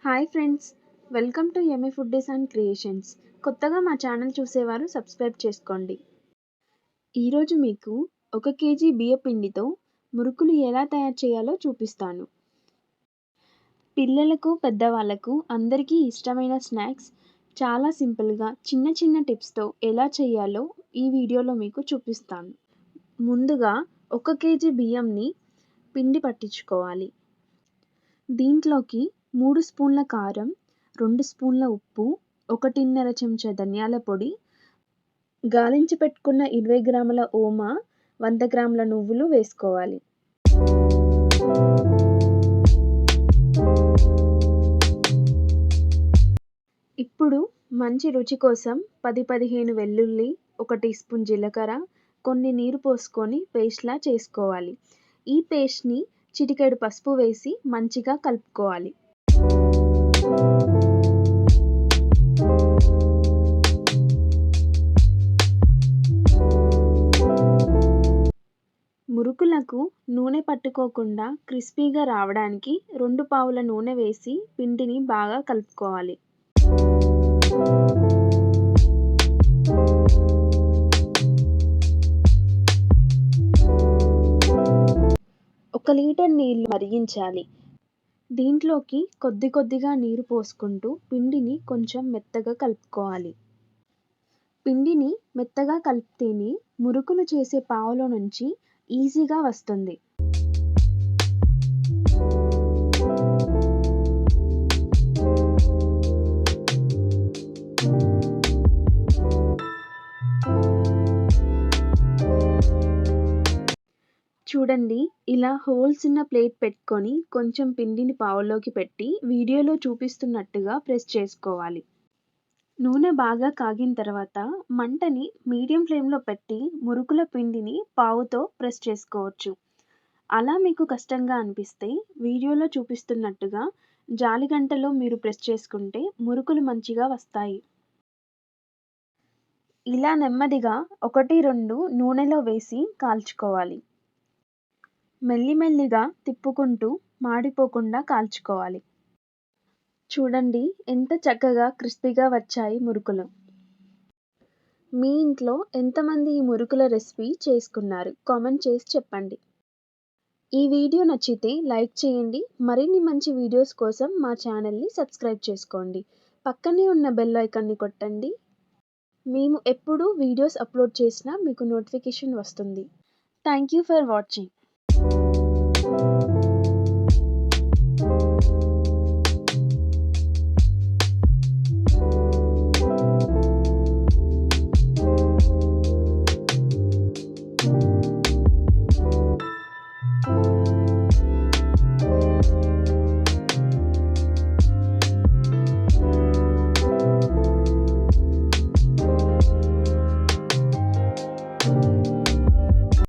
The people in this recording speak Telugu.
Hi friends, welcome to yummy foodies and creations. కొత్తగా మా ఛానల్ చూసేవారు సబ్స్క్రైబ్ చేసుకోండి. ఈరోజు మీకు 1 కేజీ బియ్యపిండితో మురుకులు ఎలా తయారు చేయాలో చూపిస్తాను. పిల్లలకు, పెద్దవాళ్ళకు అందరికీ ఇష్టమైన స్నాక్స్ చాలా సింపుల్గా చిన్న చిన్న టిప్స్తో ఎలా చేయాలో ఈ వీడియోలో మీకు చూపిస్తాను. ముందుగా 1 కేజీ బియ్యంని పిండి పట్టించుకోవాలి. దీంట్లోకి 3 స్పూన్ల కారం, 2 స్పూన్ల ఉప్పు, 1.5 చెంచా ధనియాల పొడి, గాలించి పెట్టుకున్న 20 గ్రాముల ఓమ, 100 గ్రాముల నువ్వులు వేసుకోవాలి. ఇప్పుడు మంచి రుచి కోసం 10-15 వెల్లుల్లి, 1 టీ స్పూన్ జీలకర్ర, కొన్ని నీరు పోసుకొని పేస్ట్లా చేసుకోవాలి. ఈ పేస్ట్ని చిటికెడు పసుపు వేసి మంచిగా కలుపుకోవాలి. మురుకులకు నూనె పట్టుకోకుండా క్రిస్పీగా రావడానికి 2 పావుల నూనె వేసి పిండిని బాగా కలుపుకోవాలి. 1 లీటర్ నీళ్లు మరిగించాలి. దీంట్లోకి కొద్దిగా నీరు పోసుకుంటూ పిండిని కొంచెం మెత్తగా కలుపుకోవాలి. పిండిని మెత్తగా కలిపితేనే మురుకులు చేసే పావులో నుంచి ఈజీగా వస్తుంది. చూడండి, ఇలా హోల్స్ ఉన్న ప్లేట్ పెట్టుకొని కొంచెం పిండిని పావులోకి పెట్టి వీడియోలో చూపిస్తున్నట్టుగా ప్రెస్ చేసుకోవాలి. నూనె బాగా కాగిన తర్వాత మంటని మీడియం ఫ్లేమ్లో పెట్టి మురుకుల పిండిని పావుతో ప్రెస్ చేసుకోవచ్చు. అలా మీకు కష్టంగా అనిపిస్తే వీడియోలో చూపిస్తున్నట్టుగా జాలిగంటలో మీరు ప్రెస్ చేసుకుంటే మురుకులు మంచిగా వస్తాయి. ఇలా నెమ్మదిగా 1-2 నూనెలో వేసి కాల్చుకోవాలి. మెల్లిమెల్లిగా తిప్పుకుంటూ మాడిపోకుండా కాల్చుకోవాలి. చూడండి, ఎంత చక్కగా క్రిస్పీగా వచ్చాయి మురుకులు. మీ ఇంట్లో ఎంతమంది ఈ మురుకుల రెసిపీ చేసుకున్నారు? కామెంట్ చేసి చెప్పండి. ఈ వీడియో నచ్చితే లైక్ చేయండి. మరిన్ని మంచి వీడియోస్ కోసం మా ఛానల్ని సబ్స్క్రైబ్ చేసుకోండి. పక్కనే ఉన్న బెల్ ఐకాన్ని కొట్టండి. మేము ఎప్పుడు వీడియోస్ అప్లోడ్ చేసినా మీకు నోటిఫికేషన్ వస్తుంది. Thank you for watching.